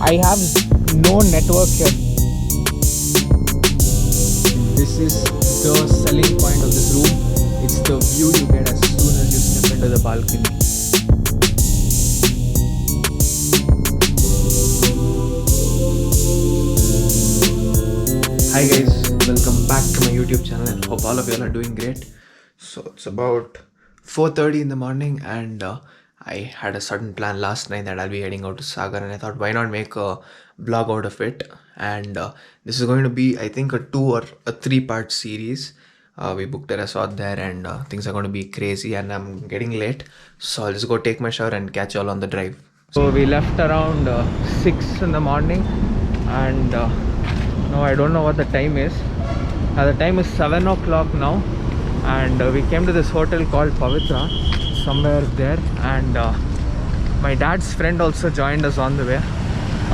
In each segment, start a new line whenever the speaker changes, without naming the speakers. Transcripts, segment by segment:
I have no network here. This is the selling point of this room. It's the view you get as soon as you step into the balcony. Hi guys, welcome back to my YouTube channel and hope all of you all are doing great. So it's about 4:30 in the morning and I had a certain plan last night that I'll be heading out to Sagar, and I thought why not make a vlog out of it. And this is going to be, I think, a 2 or a 3-part series. We booked a resort there and things are going to be crazy and I'm getting late. So I'll just go take my shower and catch you all on the drive. So we left around 6 in the morning and no, I don't know what the time is. The time is 7 o'clock now and we came to this hotel called Pavitra, somewhere there, and my dad's friend also joined us on the way.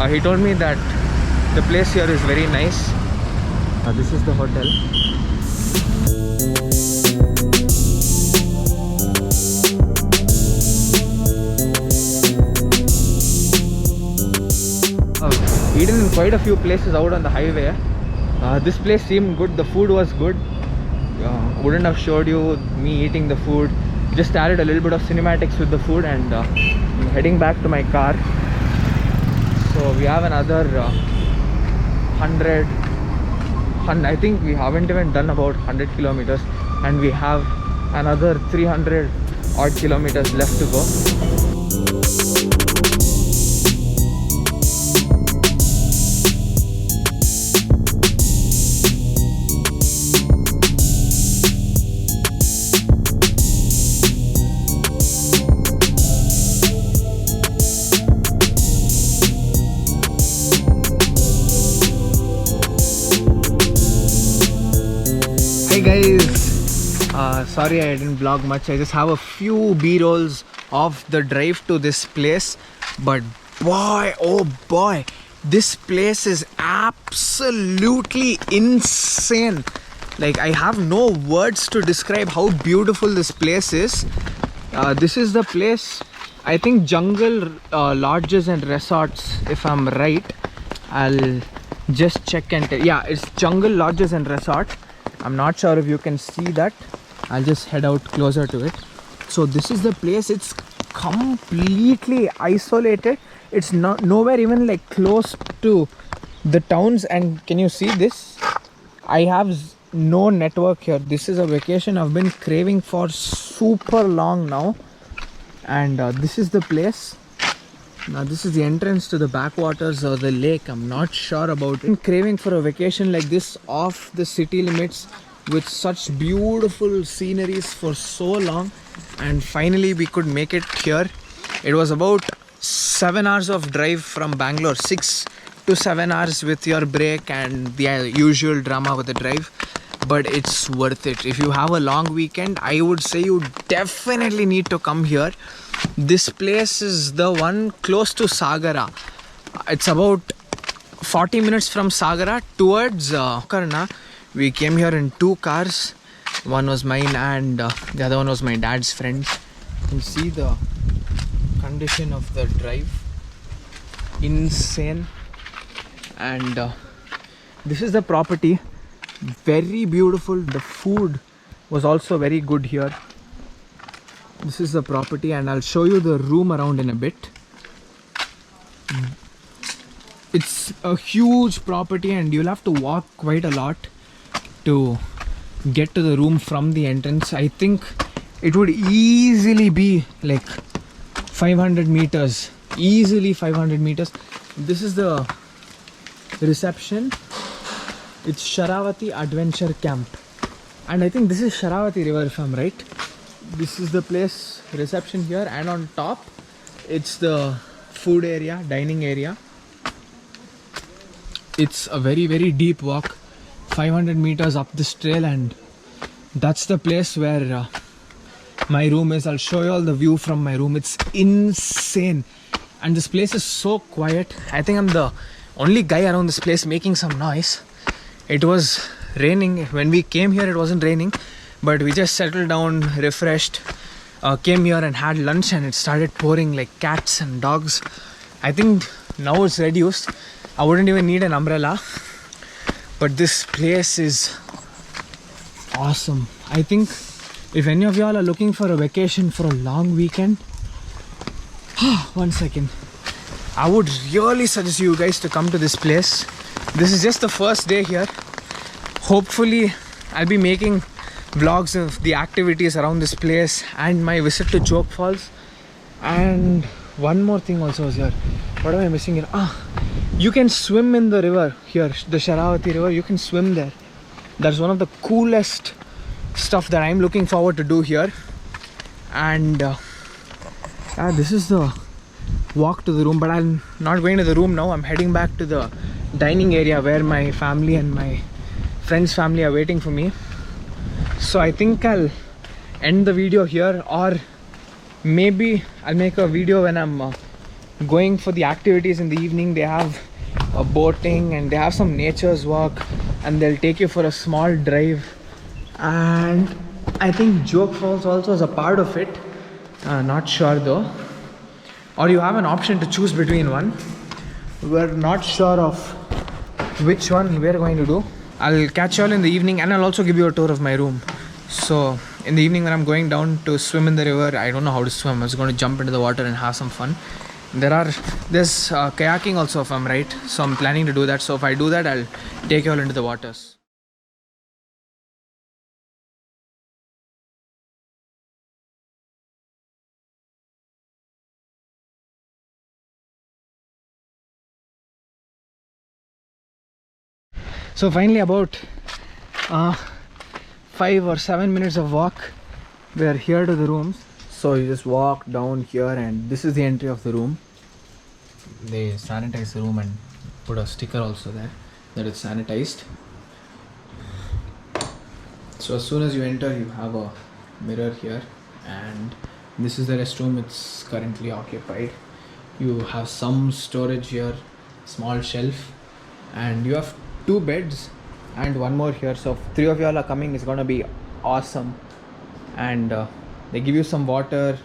He told me that the place here is very nice. This is the hotel. Eaten in quite a few places out on the highway. This place seemed good, the food was good. Wouldn't have showed you me eating the food, just added a little bit of cinematics with the food, and I'm heading back to my car. So we have another 100, I think we haven't even done about 100 kilometers and we have another 300 odd kilometers left to go. Hey guys, sorry I didn't vlog much. I just have a few b-rolls of the drive to this place, but boy, oh boy, this place is absolutely insane. Like, I have no words to describe how beautiful this place is. This is the place, I think, Jungle Lodges and Resorts, if I'm right. I'll just check and tell. Yeah, it's Jungle Lodges and Resort. I'm not sure if you can see that. I'll just head out closer to it. So this is the place. It's completely isolated. It's not nowhere even like close to the towns. And can you see this? I have no network here. This is a vacation I've been craving for super long now. And this is the place. Now this is the entrance to the backwaters or the lake. I'm not sure about it. I've been craving for a vacation like this off the city limits with such beautiful sceneries for so long, and finally we could make it here. It was about 7 hours of drive from Bangalore, 6 to 7 hours with your break and the usual drama with the drive, but it's worth it. If you have a long weekend, I would say you definitely need to come here. This place is the one close to Sagara. It's about 40 minutes from Sagara towards Karna. We came here in 2 cars. One was mine and the other one was my dad's friend. You can see the condition of the drive. Insane. And this is the property. Very beautiful. The food was also very good here. This is the property and I'll show you the room around in a bit. It's a huge property and you'll have to walk quite a lot to get to the room from the entrance. I think it would easily be like 500 meters. Easily 500 meters. This is the reception. It's Sharavati Adventure Camp. And I think this is Sharavati River if I'm right. This is the place, reception here, and on top it's the food area, dining area. It's a very deep walk, 500 meters up this trail, and that's the place where my room is. I'll show you all the view from my room. It's insane and this place is so quiet. I think I'm the only guy around this place making some noise. It was raining when we came here. It wasn't raining, but we just settled down, refreshed, came here and had lunch, and it started pouring like cats and dogs. I think now it's reduced. I wouldn't even need an umbrella. But this place is awesome. I think if any of y'all are looking for a vacation for a long weekend, one second, I would really suggest you guys to come to this place. This is just the first day here. Hopefully I'll be making vlogs of the activities around this place and my visit to Joke Falls. And one more thing also is here. What am I missing here? You can swim in the river here, the Sharavati river. You can swim there. That's one of the coolest stuff that I'm looking forward to do here. And this is the walk to the room, but I'm not going to the room now. I'm heading back to the dining area where my family and my friend's family are waiting for me. So I think I'll end the video here, or maybe I'll make a video when I'm going for the activities in the evening. They have a boating and they have some nature's walk, and they'll take you for a small drive. And I think Joke Falls also is a part of it. Not sure though. Or you have an option to choose between one. We're not sure of which one we're going to do. I'll catch you all in the evening, and I'll also give you a tour of my room. So in the evening when I'm going down to swim in the river, I don't know how to swim. I was going to jump into the water and have some fun. There's kayaking also, if I'm right. So I'm planning to do that. So if I do that, I'll take you all into the waters. So finally, about 5 or 7 minutes of walk, we are here to the rooms. So you just walk down here, and this is the entry of the room. They sanitize the room and put a sticker also there that it's sanitized. So as soon as you enter, you have a mirror here, and this is the restroom. It's currently occupied. You have some storage here, small shelf, and you have 2 beds and one more here. So if 3 of y'all are coming, it's gonna be awesome. And they give you some water,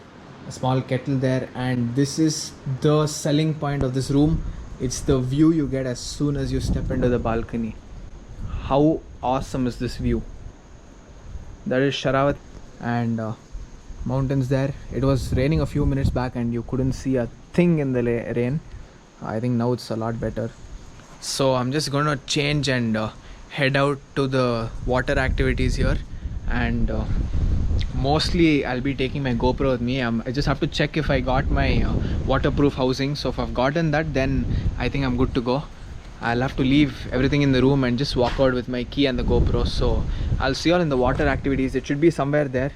a small kettle there, and this is the selling point of this room. It's the view you get as soon as you step into the balcony. How awesome is this view? That is Sharavati and mountains there. It was raining a few minutes back and you couldn't see a thing in the rain. I think now it's a lot better. So I'm just gonna change and head out to the water activities here, and mostly I'll be taking my GoPro with me. I just have to check if I got my waterproof housing. So if I've gotten that, then I think I'm good to go. I'll have to leave everything in the room and just walk out with my key and the GoPro. So I'll see you all in the water activities. It should be somewhere there.